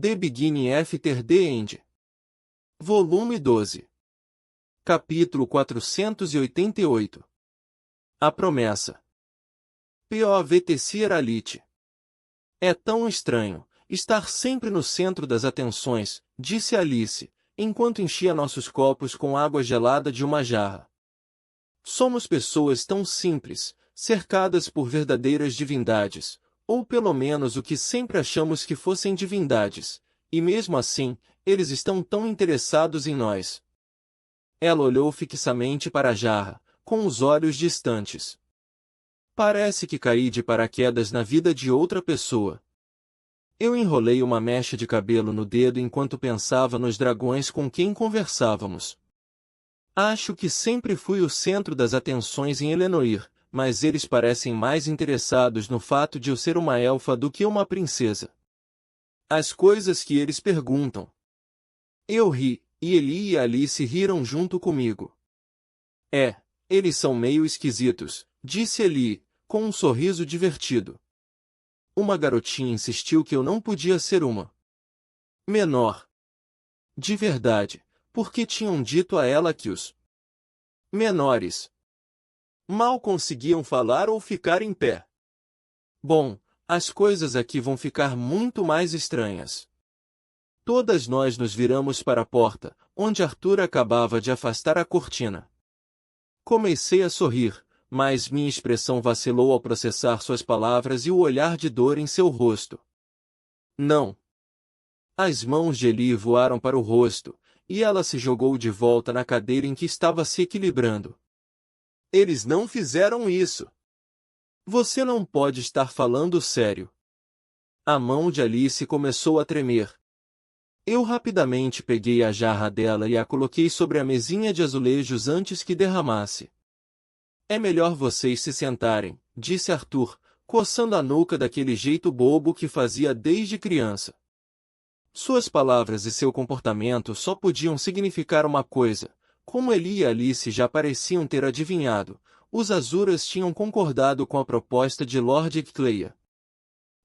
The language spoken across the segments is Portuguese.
The Beginning After the End. Volume 12. Capítulo 488. A Promessa. Povtciralite. É tão estranho estar sempre no centro das atenções, disse Alice, enquanto enchia nossos copos com água gelada de uma jarra. Somos pessoas tão simples, cercadas por verdadeiras divindades, ou pelo menos o que sempre achamos que fossem divindades, e mesmo assim, eles estão tão interessados em nós. Ela olhou fixamente para a jarra, com os olhos distantes. Parece que caí de paraquedas na vida de outra pessoa. Eu enrolei uma mecha de cabelo no dedo enquanto pensava nos dragões com quem conversávamos. Acho que sempre fui o centro das atenções em Elenoir, mas eles parecem mais interessados no fato de eu ser uma elfa do que uma princesa. As coisas que eles perguntam. Eu ri, e Eli e Alice riram junto comigo. Eles são meio esquisitos, disse Eli, com um sorriso divertido. Uma garotinha insistiu que eu não podia ser uma menor. De verdade, porque tinham dito a ela que os menores mal conseguiam falar ou ficar em pé. Bom, as coisas aqui vão ficar muito mais estranhas. Todas nós nos viramos para a porta, onde Arthur acabava de afastar a cortina. Comecei a sorrir, mas minha expressão vacilou ao processar suas palavras e o olhar de dor em seu rosto. Não. As mãos de Eli voaram para o rosto, e ela se jogou de volta na cadeira em que estava se equilibrando. Eles não fizeram isso. Você não pode estar falando sério. A mão de Alice começou a tremer. Eu rapidamente peguei a jarra dela e a coloquei sobre a mesinha de azulejos antes que derramasse. É melhor vocês se sentarem, disse Arthur, coçando a nuca daquele jeito bobo que fazia desde criança. Suas palavras e seu comportamento só podiam significar uma coisa. Como Eli e Alice já pareciam ter adivinhado, os Azuras tinham concordado com a proposta de Lord Ecleia.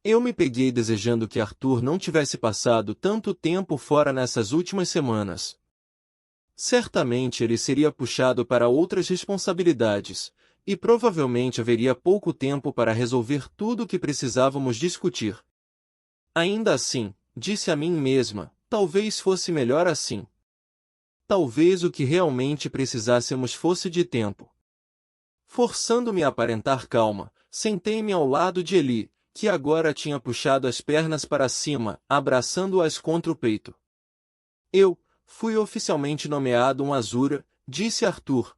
Eu me peguei desejando que Arthur não tivesse passado tanto tempo fora nessas últimas semanas. Certamente ele seria puxado para outras responsabilidades, e provavelmente haveria pouco tempo para resolver tudo o que precisávamos discutir. Ainda assim, disse a mim mesma, talvez fosse melhor assim. Talvez o que realmente precisássemos fosse de tempo. Forçando-me a aparentar calma, sentei-me ao lado de Eli, que agora tinha puxado as pernas para cima, abraçando-as contra o peito. Eu fui oficialmente nomeado um Azura, disse Arthur.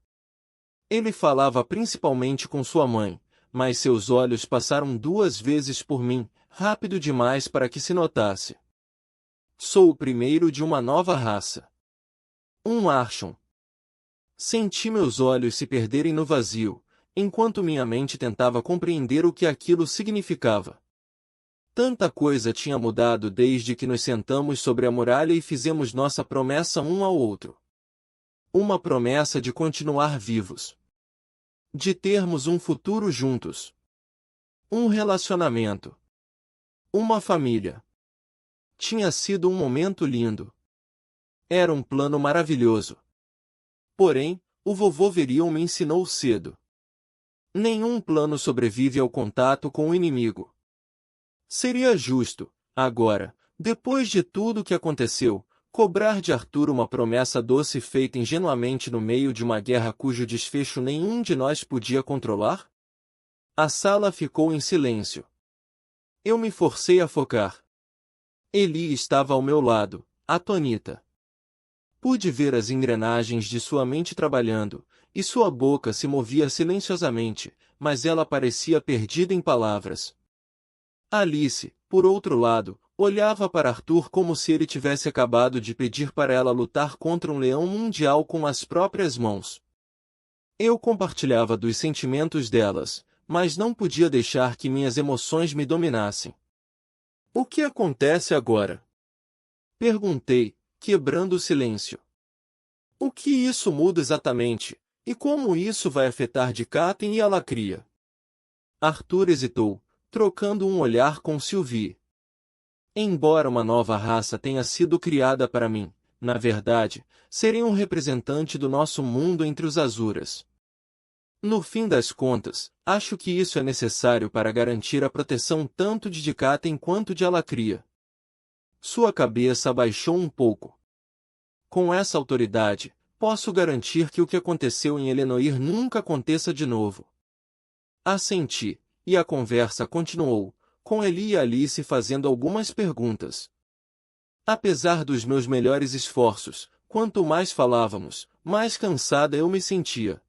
Ele falava principalmente com sua mãe, mas seus olhos passaram 2 vezes por mim, rápido demais para que se notasse. Sou o primeiro de uma nova raça. Um Archon. Senti meus olhos se perderem no vazio, enquanto minha mente tentava compreender o que aquilo significava. Tanta coisa tinha mudado desde que nos sentamos sobre a muralha e fizemos nossa promessa um ao outro. Uma promessa de continuar vivos. De termos um futuro juntos. Um relacionamento. Uma família. Tinha sido um momento lindo. Era um plano maravilhoso. Porém, o vovô Virion me ensinou cedo. Nenhum plano sobrevive ao contato com o inimigo. Seria justo, agora, depois de tudo o que aconteceu, cobrar de Arthur uma promessa doce feita ingenuamente no meio de uma guerra cujo desfecho nenhum de nós podia controlar? A sala ficou em silêncio. Eu me forcei a focar. Eli estava ao meu lado, atônita. Pude ver as engrenagens de sua mente trabalhando, e sua boca se movia silenciosamente, mas ela parecia perdida em palavras. Alice, por outro lado, olhava para Arthur como se ele tivesse acabado de pedir para ela lutar contra um leão mundial com as próprias mãos. Eu compartilhava dos sentimentos delas, mas não podia deixar que minhas emoções me dominassem. O que acontece agora? Perguntei, quebrando o silêncio. O que isso muda exatamente, e como isso vai afetar Dikaten e Alacria? Arthur hesitou, trocando um olhar com Sylvie. Embora uma nova raça tenha sido criada para mim, na verdade, serei um representante do nosso mundo entre os Azuras. No fim das contas, acho que isso é necessário para garantir a proteção tanto de Dikaten quanto de Alacria. Sua cabeça abaixou um pouco. Com essa autoridade, posso garantir que o que aconteceu em Elenoir nunca aconteça de novo. Assenti, e a conversa continuou, com Eli e Alice fazendo algumas perguntas. Apesar dos meus melhores esforços, quanto mais falávamos, mais cansada eu me sentia.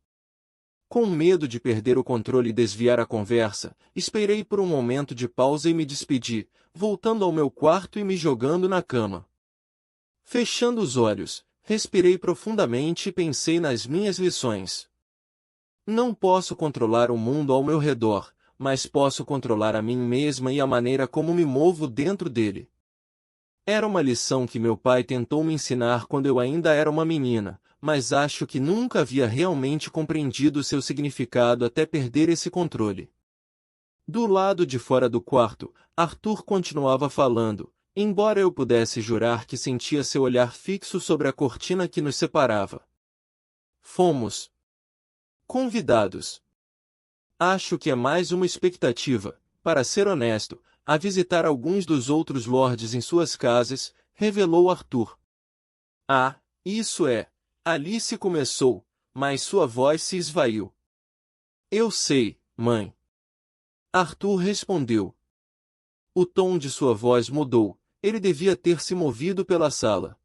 Com medo de perder o controle e desviar a conversa, esperei por um momento de pausa e me despedi, voltando ao meu quarto e me jogando na cama. Fechando os olhos, respirei profundamente e pensei nas minhas lições. Não posso controlar o mundo ao meu redor, mas posso controlar a mim mesma e a maneira como me movo dentro dele. Era uma lição que meu pai tentou me ensinar quando eu ainda era uma menina, mas acho que nunca havia realmente compreendido seu significado até perder esse controle. Do lado de fora do quarto, Arthur continuava falando, embora eu pudesse jurar que sentia seu olhar fixo sobre a cortina que nos separava. Fomos convidados. Acho que é mais uma expectativa, para ser honesto, a visitar alguns dos outros lords em suas casas, revelou Arthur. Ah, isso é. Alice começou, mas sua voz se esvaiu. Eu sei, mãe. Arthur respondeu. O tom de sua voz mudou, ele devia ter se movido pela sala.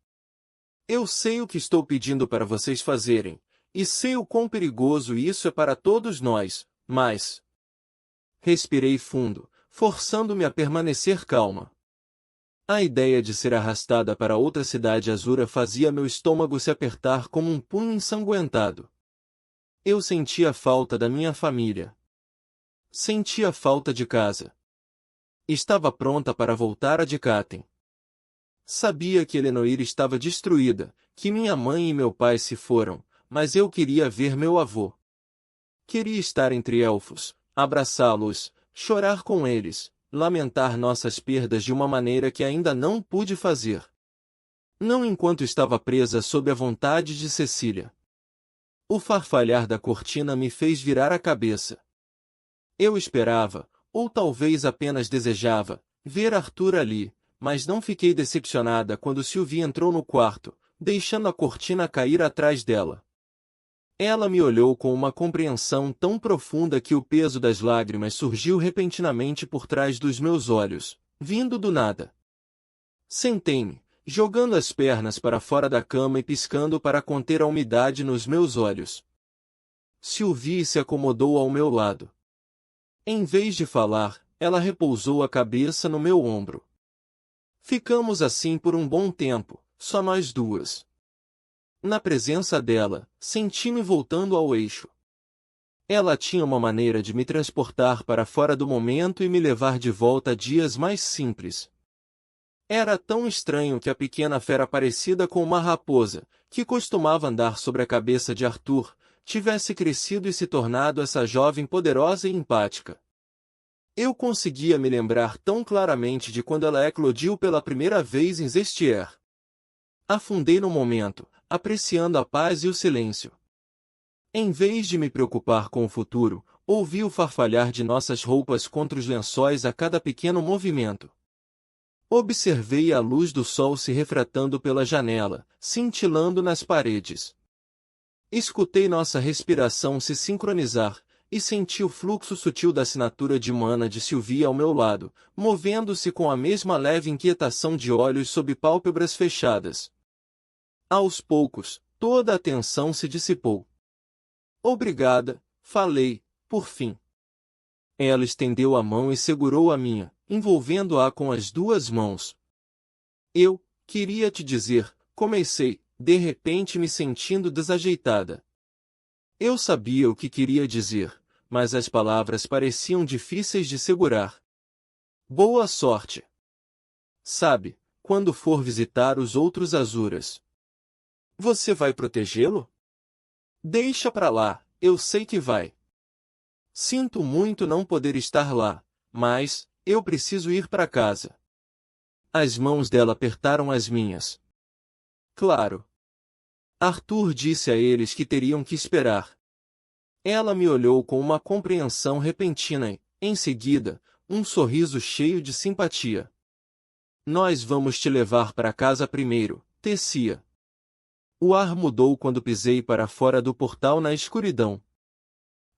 Eu sei o que estou pedindo para vocês fazerem, e sei o quão perigoso isso é para todos nós, mas... Respirei fundo, forçando-me a permanecer calma. A ideia de ser arrastada para outra cidade azura fazia meu estômago se apertar como um punho ensanguentado. Eu sentia falta da minha família. Sentia falta de casa. Estava pronta para voltar a Dikaten. Sabia que Elenoir estava destruída, que minha mãe e meu pai se foram, mas eu queria ver meu avô. Queria estar entre elfos, abraçá-los, chorar com eles, lamentar nossas perdas de uma maneira que ainda não pude fazer. Não enquanto estava presa sob a vontade de Cecília. O farfalhar da cortina me fez virar a cabeça. Eu esperava, ou talvez apenas desejava, ver Arthur ali, mas não fiquei decepcionada quando Sylvie entrou no quarto, deixando a cortina cair atrás dela. Ela me olhou com uma compreensão tão profunda que o peso das lágrimas surgiu repentinamente por trás dos meus olhos, vindo do nada. Sentei-me, jogando as pernas para fora da cama e piscando para conter a umidade nos meus olhos. Sylvie se acomodou ao meu lado. Em vez de falar, ela repousou a cabeça no meu ombro. Ficamos assim por um bom tempo, só nós duas. Na presença dela, senti-me voltando ao eixo. Ela tinha uma maneira de me transportar para fora do momento e me levar de volta a dias mais simples. Era tão estranho que a pequena fera parecida com uma raposa, que costumava andar sobre a cabeça de Arthur, tivesse crescido e se tornado essa jovem poderosa e empática. Eu conseguia me lembrar tão claramente de quando ela eclodiu pela primeira vez em Zestier. Afundei no momento, apreciando a paz e o silêncio. Em vez de me preocupar com o futuro, ouvi o farfalhar de nossas roupas contra os lençóis a cada pequeno movimento. Observei a luz do sol se refratando pela janela, cintilando nas paredes. Escutei nossa respiração se sincronizar, e senti o fluxo sutil da assinatura de mana de Sylvie ao meu lado, movendo-se com a mesma leve inquietação de olhos sob pálpebras fechadas. Aos poucos, toda a tensão se dissipou. Obrigada, falei, por fim. Ela estendeu a mão e segurou a minha, envolvendo-a com as duas mãos. Eu queria te dizer, comecei, de repente me sentindo desajeitada. Eu sabia o que queria dizer, mas as palavras pareciam difíceis de segurar. Boa sorte. Sabe, quando for visitar os outros Azuras. Você vai protegê-lo? Deixa pra lá, eu sei que vai. Sinto muito não poder estar lá, mas eu preciso ir para casa. As mãos dela apertaram as minhas. Claro. Arthur disse a eles que teriam que esperar. Ela me olhou com uma compreensão repentina e, em seguida, um sorriso cheio de simpatia. Nós vamos te levar para casa primeiro, Tessia. O ar mudou quando pisei para fora do portal na escuridão.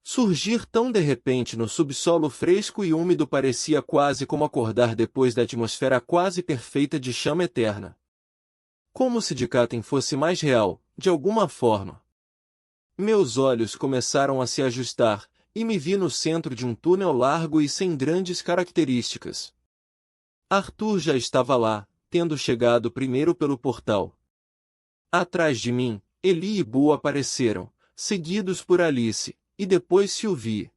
Surgir tão de repente no subsolo fresco e úmido parecia quase como acordar depois da atmosfera quase perfeita de chama eterna. Como se Dikaten fosse mais real, de alguma forma. Meus olhos começaram a se ajustar, e me vi no centro de um túnel largo e sem grandes características. Arthur já estava lá, tendo chegado primeiro pelo portal. Atrás de mim, Eli e Bu apareceram, seguidos por Alice, e depois Sylvie.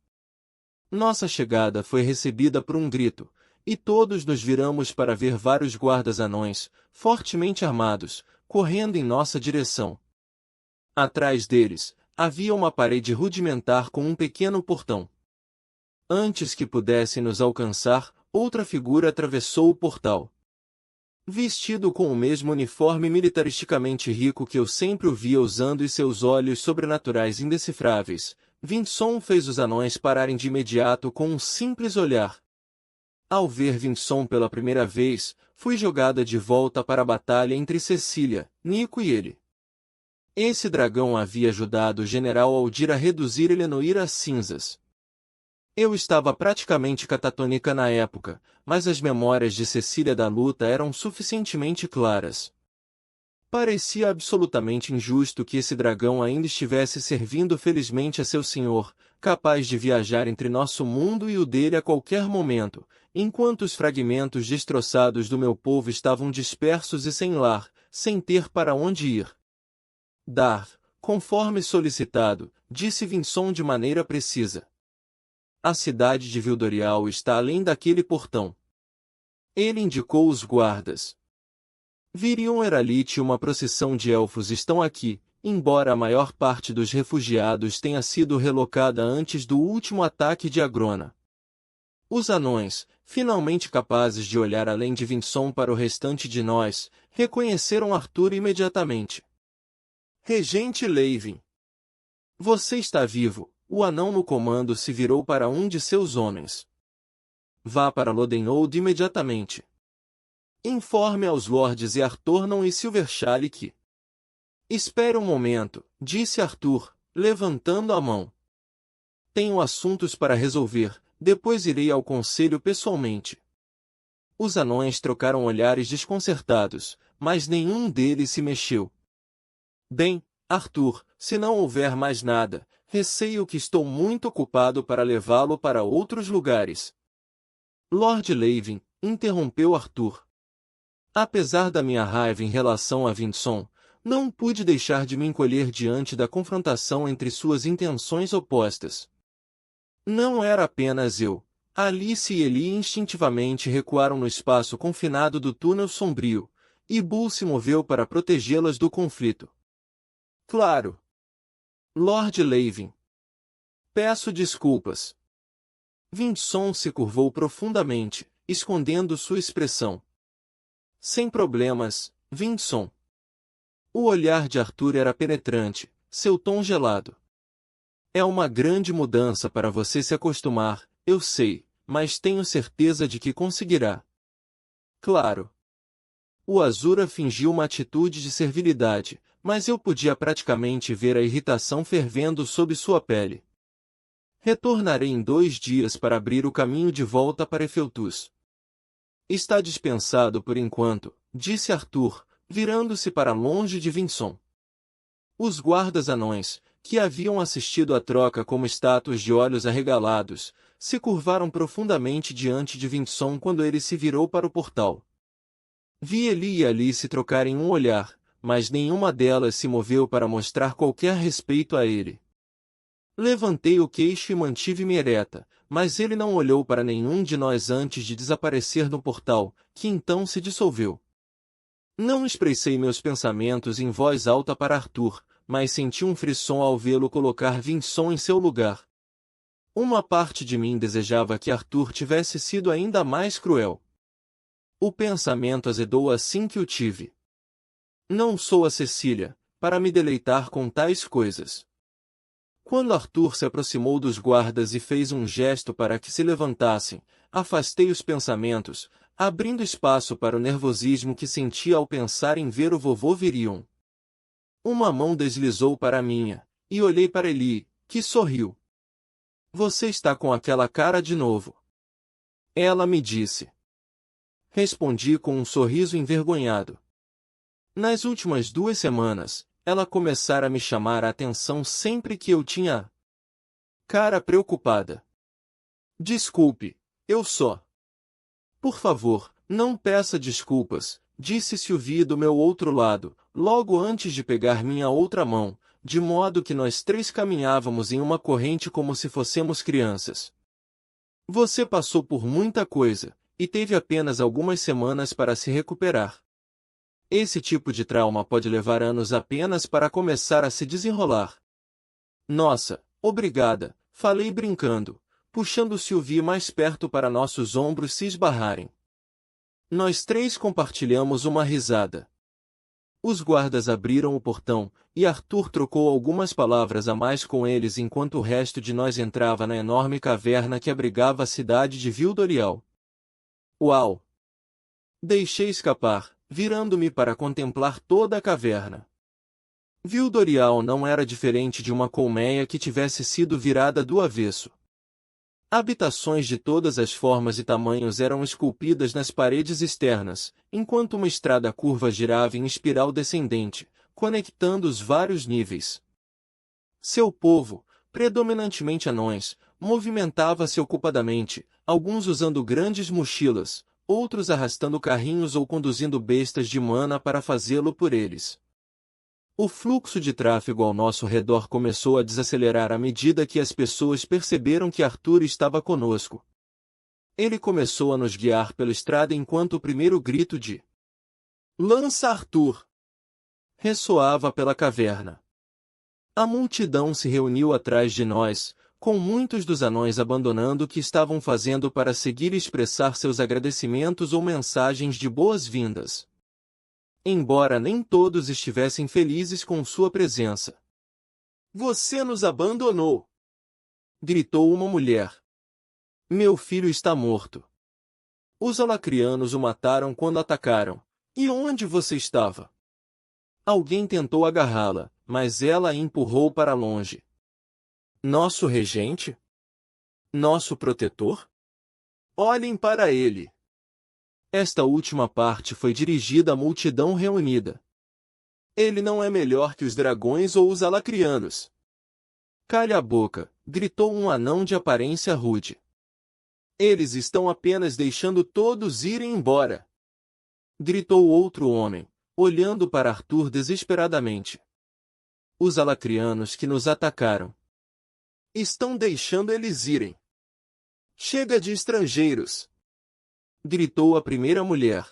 Nossa chegada foi recebida por um grito, e todos nos viramos para ver vários guardas anões, fortemente armados, correndo em nossa direção. Atrás deles, havia uma parede rudimentar com um pequeno portão. Antes que pudessem nos alcançar, outra figura atravessou o portal. Vestido com o mesmo uniforme militaristicamente rico que eu sempre o via usando e seus olhos sobrenaturais indecifráveis, Vinson fez os anões pararem de imediato com um simples olhar. Ao ver Vinson pela primeira vez, fui jogada de volta para a batalha entre Cecília, Nico e ele. Esse dragão havia ajudado o general Aldir a reduzir Elenoir às cinzas. Eu estava praticamente catatônica na época, mas as memórias de Cecília da luta eram suficientemente claras. Parecia absolutamente injusto que esse dragão ainda estivesse servindo felizmente a seu senhor, capaz de viajar entre nosso mundo e o dele a qualquer momento, enquanto os fragmentos destroçados do meu povo estavam dispersos e sem lar, sem ter para onde ir. Dar, conforme solicitado, disse Vinson de maneira precisa. A cidade de Vildorial está além daquele portão. Ele indicou os guardas. Virion Eralite e uma procissão de elfos estão aqui, embora a maior parte dos refugiados tenha sido relocada antes do último ataque de Agrona. Os anões, finalmente capazes de olhar além de Vinson para o restante de nós, reconheceram Arthur imediatamente. Regente Leivin. Você está vivo. O anão no comando se virou para um de seus homens. Vá para Lodenhold imediatamente. Informe aos lordes e Artornon e Silverchalle que... Espere um momento, disse Arthur, levantando a mão. Tenho assuntos para resolver, depois irei ao conselho pessoalmente. Os anões trocaram olhares desconcertados, mas nenhum deles se mexeu. Bem, Arthur, se não houver mais nada, receio que estou muito ocupado para levá-lo para outros lugares. Lord Leivin, interrompeu Arthur. Apesar da minha raiva em relação a Vinson, não pude deixar de me encolher diante da confrontação entre suas intenções opostas. Não era apenas eu. Alice e Eli instintivamente recuaram no espaço confinado do túnel sombrio, e Bull se moveu para protegê-las do conflito. Claro. Lord Leivin. Peço desculpas. Vinson se curvou profundamente, escondendo sua expressão. Sem problemas, Vinson. O olhar de Arthur era penetrante, seu tom gelado. É uma grande mudança para você se acostumar, eu sei, mas tenho certeza de que conseguirá. Claro. O Azura fingiu uma atitude de servilidade, mas eu podia praticamente ver a irritação fervendo sob sua pele. Retornarei em 2 dias para abrir o caminho de volta para Efeltus. Está dispensado por enquanto, disse Arthur, virando-se para longe de Vinson. Os guardas anões, que haviam assistido à troca como estátuas de olhos arregalados, se curvaram profundamente diante de Vinson quando ele se virou para o portal. Vi Eli e Alice trocarem um olhar, mas nenhuma delas se moveu para mostrar qualquer respeito a ele. Levantei o queixo e mantive-me ereta, mas ele não olhou para nenhum de nós antes de desaparecer no portal, que então se dissolveu. Não expressei meus pensamentos em voz alta para Arthur, mas senti um frisson ao vê-lo colocar Vinson em seu lugar. Uma parte de mim desejava que Arthur tivesse sido ainda mais cruel. O pensamento azedou assim que o tive. Não sou a Cecília, para me deleitar com tais coisas. Quando Arthur se aproximou dos guardas e fez um gesto para que se levantassem, afastei os pensamentos, abrindo espaço para o nervosismo que sentia ao pensar em ver o vovô Virion. Uma mão deslizou para a minha, e olhei para Eli, que sorriu. Você está com aquela cara de novo. Ela me disse. Respondi com um sorriso envergonhado. Nas últimas 2 semanas, ela começara a me chamar a atenção sempre que eu tinha a cara preocupada. Desculpe, eu só. Por favor, não peça desculpas, disse Sylvie do meu outro lado, logo antes de pegar minha outra mão, de modo que nós três caminhávamos em uma corrente como se fossemos crianças. Você passou por muita coisa, e teve apenas algumas semanas para se recuperar. Esse tipo de trauma pode levar anos apenas para começar a se desenrolar. Nossa, obrigada, falei brincando, puxando Sylvie mais perto para nossos ombros se esbarrarem. Nós três compartilhamos uma risada. Os guardas abriram o portão, e Arthur trocou algumas palavras a mais com eles enquanto o resto de nós entrava na enorme caverna que abrigava a cidade de Vildorial. Uau! Deixei escapar, virando-me para contemplar toda a caverna. Vildorial não era diferente de uma colmeia que tivesse sido virada do avesso. Habitações de todas as formas e tamanhos eram esculpidas nas paredes externas, enquanto uma estrada curva girava em espiral descendente, conectando os vários níveis. Seu povo, predominantemente anões, movimentava-se ocupadamente, alguns usando grandes mochilas, outros arrastando carrinhos ou conduzindo bestas de mana para fazê-lo por eles. O fluxo de tráfego ao nosso redor começou a desacelerar à medida que as pessoas perceberam que Arthur estava conosco. Ele começou a nos guiar pela estrada enquanto o primeiro grito de "Lança Arthur!" ressoava pela caverna. A multidão se reuniu atrás de nós, com muitos dos anões abandonando o que estavam fazendo para seguir e expressar seus agradecimentos ou mensagens de boas-vindas. Embora nem todos estivessem felizes com sua presença. "Você nos abandonou!" gritou uma mulher. "Meu filho está morto. Os alacrianos o mataram quando atacaram. E onde você estava?" Alguém tentou agarrá-la, mas ela a empurrou para longe. "Nosso regente? Nosso protetor? Olhem para ele!" Esta última parte foi dirigida à multidão reunida. "Ele não é melhor que os dragões ou os alacrianos." "Calha a boca!" gritou um anão de aparência rude. "Eles estão apenas deixando todos irem embora!" gritou outro homem, olhando para Arthur desesperadamente. "Os alacrianos que nos atacaram estão deixando eles irem. Chega de estrangeiros!" gritou a primeira mulher.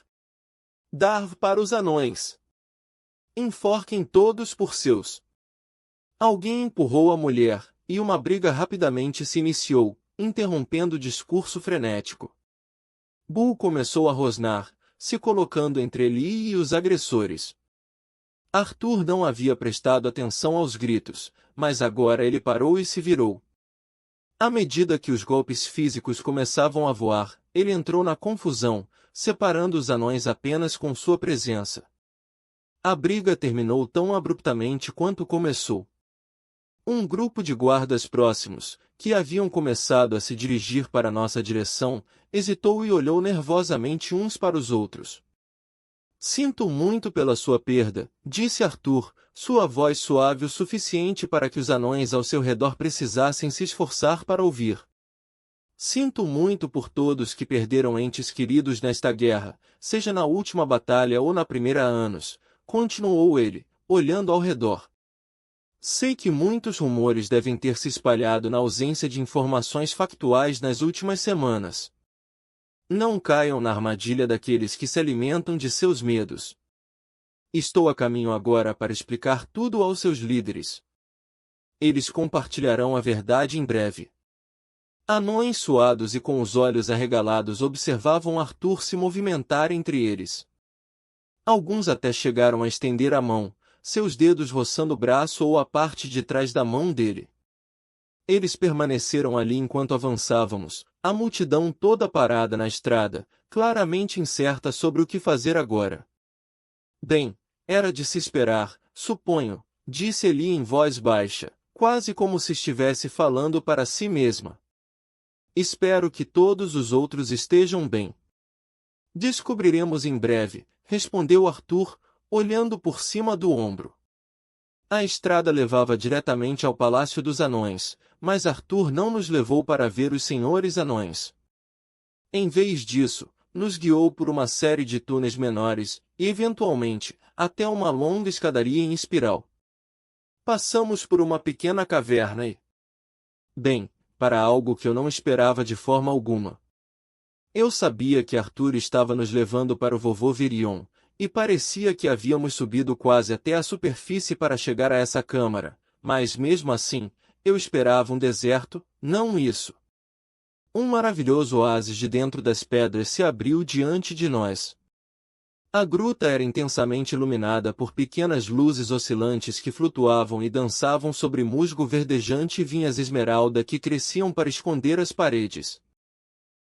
"Dar para os anões. Enforquem todos por seus." Alguém empurrou a mulher, e uma briga rapidamente se iniciou, interrompendo o discurso frenético. Bull começou a rosnar, se colocando entre ele e os agressores. Arthur não havia prestado atenção aos gritos, mas agora ele parou e se virou. À medida que os golpes físicos começavam a voar, ele entrou na confusão, separando os anões apenas com sua presença. A briga terminou tão abruptamente quanto começou. Um grupo de guardas próximos, que haviam começado a se dirigir para nossa direção, hesitou e olhou nervosamente uns para os outros. "Sinto muito pela sua perda", disse Arthur, sua voz suave o suficiente para que os anões ao seu redor precisassem se esforçar para ouvir. "Sinto muito por todos que perderam entes queridos nesta guerra, seja na última batalha ou na primeira há anos", continuou ele, olhando ao redor. "Sei que muitos rumores devem ter se espalhado na ausência de informações factuais nas últimas semanas. Não caiam na armadilha daqueles que se alimentam de seus medos. Estou a caminho agora para explicar tudo aos seus líderes. Eles compartilharão a verdade em breve. Anões suados e com os olhos arregalados observavam Arthur se movimentar entre eles. Alguns até chegaram a estender a mão, seus dedos roçando o braço ou a parte de trás da mão dele. Eles permaneceram ali enquanto avançávamos, a multidão toda parada na estrada, claramente incerta sobre o que fazer agora. Bem, era de se esperar, suponho, disse Eli em voz baixa, quase como se estivesse falando para si mesma. Espero que todos os outros estejam bem. Descobriremos em breve, respondeu Arthur, olhando por cima do ombro. A estrada levava diretamente ao Palácio dos Anões, mas Arthur não nos levou para ver os senhores anões. Em vez disso, nos guiou por uma série de túneis menores, e eventualmente, até uma longa escadaria em espiral. Passamos por uma pequena caverna e... Bem, para algo que eu não esperava de forma alguma. Eu sabia que Arthur estava nos levando para o vovô Virion, e parecia que havíamos subido quase até a superfície para chegar a essa câmara, mas mesmo assim, eu esperava um deserto, não isso. Um maravilhoso oásis de dentro das pedras se abriu diante de nós. A gruta era intensamente iluminada por pequenas luzes oscilantes que flutuavam e dançavam sobre musgo verdejante e vinhas esmeralda que cresciam para esconder as paredes.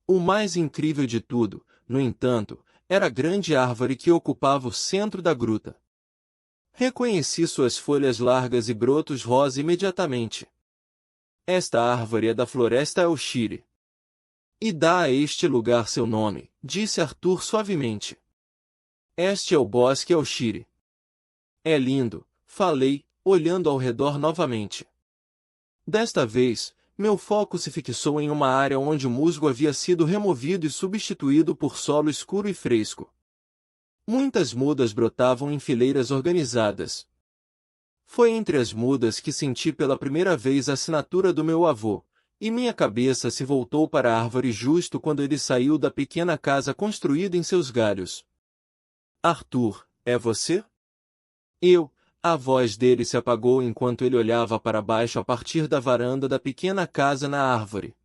O mais incrível de tudo, no entanto, era a grande árvore que ocupava o centro da gruta. Reconheci suas folhas largas e brotos rosa imediatamente. Esta árvore é da floresta Elshire. E dá a este lugar seu nome, disse Arthur suavemente. Este é o bosque Elshire. É lindo, falei, olhando ao redor novamente. Desta vez, meu foco se fixou em uma área onde o musgo havia sido removido e substituído por solo escuro e fresco. Muitas mudas brotavam em fileiras organizadas. Foi entre as mudas que senti pela primeira vez a assinatura do meu avô, e minha cabeça se voltou para a árvore justo quando ele saiu da pequena casa construída em seus galhos. Arthur, é você? A voz dele se apagou enquanto ele olhava para baixo a partir da varanda da pequena casa na árvore.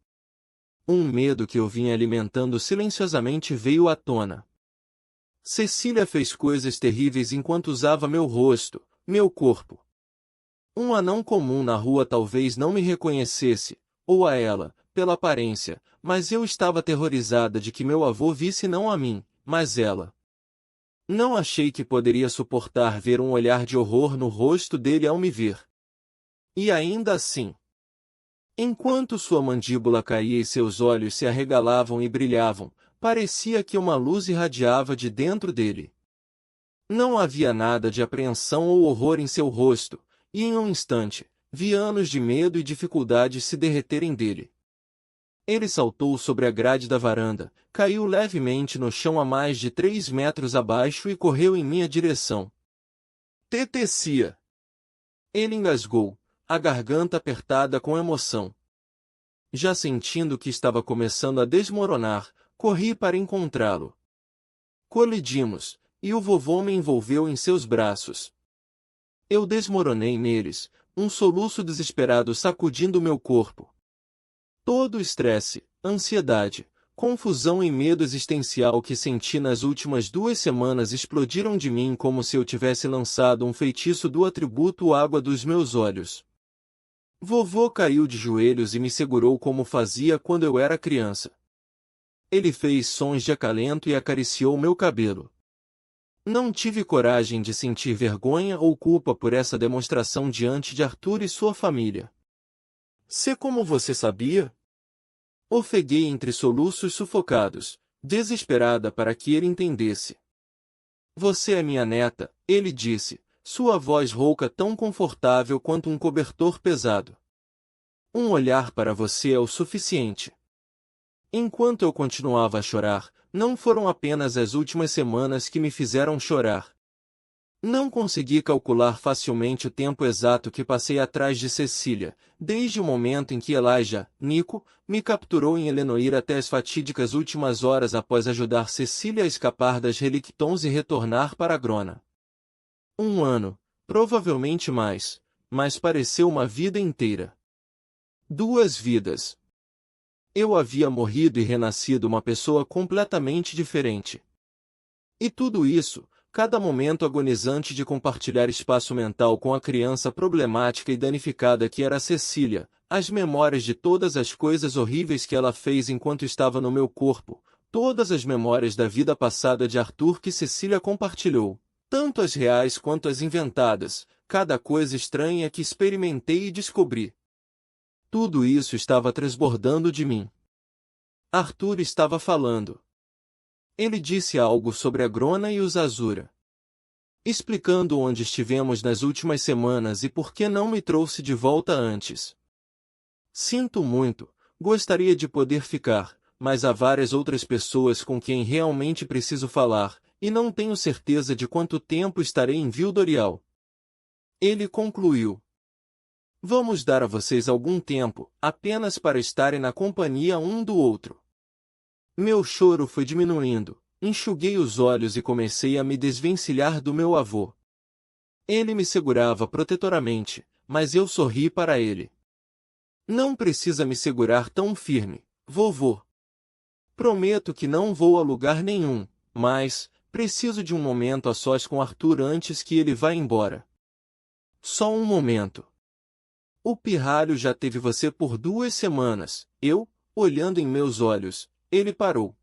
Um medo que eu vinha alimentando silenciosamente veio à tona. Cecília fez coisas terríveis enquanto usava meu rosto, meu corpo. Um anão comum na rua talvez não me reconhecesse, ou a ela, pela aparência, mas eu estava aterrorizada de que meu avô visse não a mim, mas ela. Não achei que poderia suportar ver um olhar de horror no rosto dele ao me ver. E ainda assim, enquanto sua mandíbula caía e seus olhos se arregalavam e brilhavam, parecia que uma luz irradiava de dentro dele. Não havia nada de apreensão ou horror em seu rosto, e em um instante, vi anos de medo e dificuldade se derreterem dele. Ele saltou sobre a grade da varanda, caiu levemente no chão a mais de 3 metros abaixo e correu em minha direção. Tetecia! Ele engasgou, a garganta apertada com emoção. Já sentindo que estava começando a desmoronar, corri para encontrá-lo. Colidimos, e o vovô me envolveu em seus braços. Eu desmoronei neles, um soluço desesperado sacudindo meu corpo. Todo o estresse, ansiedade, confusão e medo existencial que senti nas últimas 2 semanas explodiram de mim como se eu tivesse lançado um feitiço do atributo água dos meus olhos. Vovô caiu de joelhos e me segurou como fazia quando eu era criança. Ele fez sons de acalento e acariciou meu cabelo. Não tive coragem de sentir vergonha ou culpa por essa demonstração diante de Arthur e sua família. "Se como você sabia?" Ofeguei entre soluços sufocados, desesperada para que ele entendesse. "Você é minha neta", ele disse, sua voz rouca tão confortável quanto um cobertor pesado. "Um olhar para você é o suficiente." Enquanto eu continuava a chorar, não foram apenas as últimas semanas que me fizeram chorar. Não consegui calcular facilmente o tempo exato que passei atrás de Cecília, desde o momento em que Elijah, Nico, me capturou em Elenoir até as fatídicas últimas horas após ajudar Cecília a escapar das Relictons e retornar para Grona. 1 ano, provavelmente mais, mas pareceu uma vida inteira. 2 vidas. Eu havia morrido e renascido uma pessoa completamente diferente. E tudo isso, cada momento agonizante de compartilhar espaço mental com a criança problemática e danificada que era Cecília, as memórias de todas as coisas horríveis que ela fez enquanto estava no meu corpo, todas as memórias da vida passada de Arthur que Cecília compartilhou, tanto as reais quanto as inventadas, cada coisa estranha que experimentei e descobri. Tudo isso estava transbordando de mim. Arthur estava falando. Ele disse algo sobre a Grona e os Azura. Explicando onde estivemos nas últimas semanas e por que não me trouxe de volta antes. Sinto muito, gostaria de poder ficar, mas há várias outras pessoas com quem realmente preciso falar, e não tenho certeza de quanto tempo estarei em Vildorial. Ele concluiu. Vamos dar a vocês algum tempo, apenas para estarem na companhia um do outro. Meu choro foi diminuindo, enxuguei os olhos e comecei a me desvencilhar do meu avô. Ele me segurava protetoramente, mas eu sorri para ele. Não precisa me segurar tão firme, vovô. Prometo que não vou a lugar nenhum, mas preciso de um momento a sós com Arthur antes que ele vá embora. Só um momento. O pirralho já teve você por 2 semanas, olhando em meus olhos, ele parou.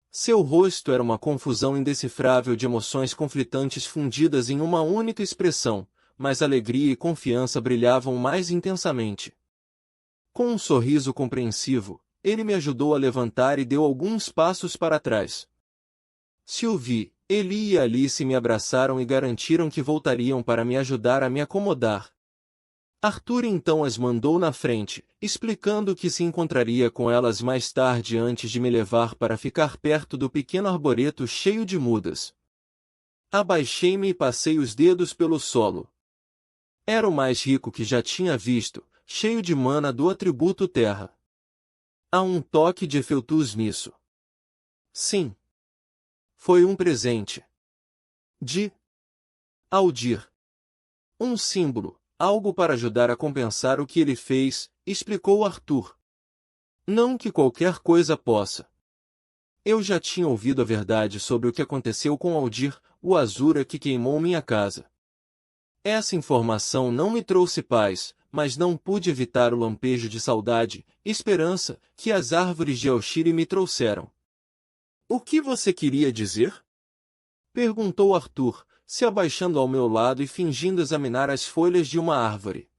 Seu rosto era uma confusão indecifrável de emoções conflitantes fundidas em uma única expressão, mas alegria e confiança brilhavam mais intensamente. Com um sorriso compreensivo, ele me ajudou a levantar e deu alguns passos para trás. Sylvie, Eli e Alice me abraçaram e garantiram que voltariam para me ajudar a me acomodar. Arthur então as mandou na frente, explicando que se encontraria com elas mais tarde antes de me levar para ficar perto do pequeno arboreto cheio de mudas. Abaixei-me e passei os dedos pelo solo. Era o mais rico que já tinha visto, cheio de mana do atributo terra. Há um toque de Efeltus nisso. Sim. Foi um presente. De Aldir. Um símbolo. Algo para ajudar a compensar o que ele fez, explicou Arthur. Não que qualquer coisa possa. Eu já tinha ouvido a verdade sobre o que aconteceu com Aldir, o Azura que queimou minha casa. Essa informação não me trouxe paz, mas não pude evitar o lampejo de saudade, esperança, que as árvores de Elshire me trouxeram. O que você queria dizer? Perguntou Arthur, se abaixando ao meu lado e fingindo examinar as folhas de uma árvore.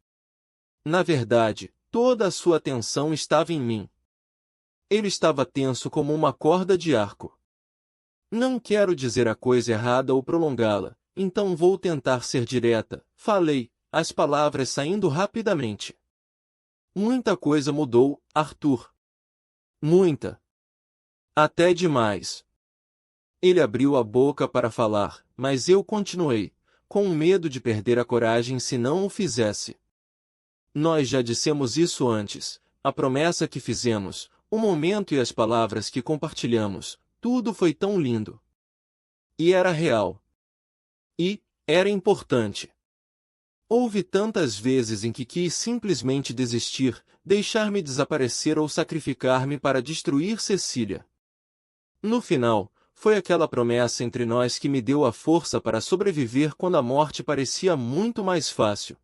Na verdade, toda a sua atenção estava em mim. Ele estava tenso como uma corda de arco. Não quero dizer a coisa errada ou prolongá-la, então vou tentar ser direta, falei, as palavras saindo rapidamente. Muita coisa mudou, Arthur. Muita. Até demais. Ele abriu a boca para falar, mas eu continuei, com medo de perder a coragem se não o fizesse. Nós já dissemos isso antes, a promessa que fizemos, o momento e as palavras que compartilhamos, tudo foi tão lindo. E era real. E era importante. Houve tantas vezes em que quis simplesmente desistir, deixar-me desaparecer ou sacrificar-me para destruir Cecília. No final, foi aquela promessa entre nós que me deu a força para sobreviver quando a morte parecia muito mais fácil.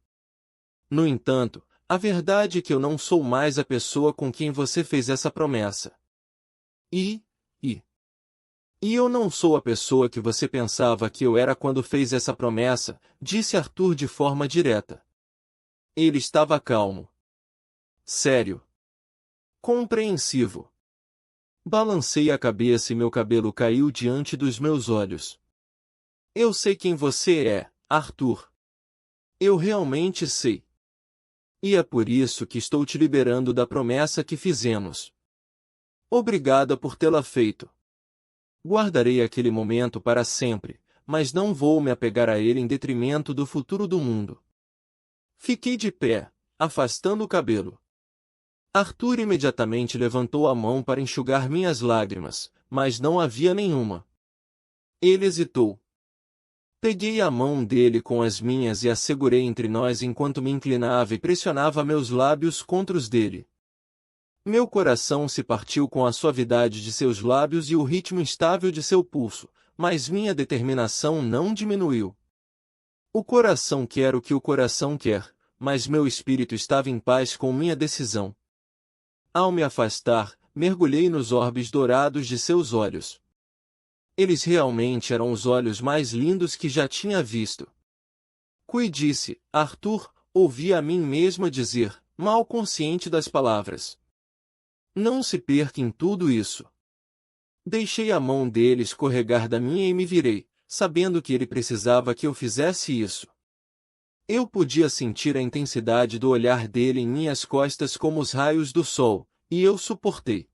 No entanto, a verdade é que eu não sou mais a pessoa com quem você fez essa promessa. E eu não sou a pessoa que você pensava que eu era quando fez essa promessa, disse Arthur de forma direta. Ele estava calmo. Sério. Compreensivo. Balancei a cabeça e meu cabelo caiu diante dos meus olhos. Eu sei quem você é, Arthur. Eu realmente sei. E é por isso que estou te liberando da promessa que fizemos. Obrigada por tê-la feito. Guardarei aquele momento para sempre, mas não vou me apegar a ele em detrimento do futuro do mundo. Fiquei de pé, afastando o cabelo. Arthur imediatamente levantou a mão para enxugar minhas lágrimas, mas não havia nenhuma. Ele hesitou. Peguei a mão dele com as minhas e a segurei entre nós enquanto me inclinava e pressionava meus lábios contra os dele. Meu coração se partiu com a suavidade de seus lábios e o ritmo instável de seu pulso, mas minha determinação não diminuiu. O coração quer o que o coração quer, mas meu espírito estava em paz com minha decisão. Ao me afastar, mergulhei nos orbes dourados de seus olhos. Eles realmente eram os olhos mais lindos que já tinha visto. Disse, Arthur, ouvi a mim mesma dizer, mal consciente das palavras. Não se perca em tudo isso. Deixei a mão dele escorregar da minha e me virei, sabendo que ele precisava que eu fizesse isso. Eu podia sentir a intensidade do olhar dele em minhas costas como os raios do sol, e eu suportei.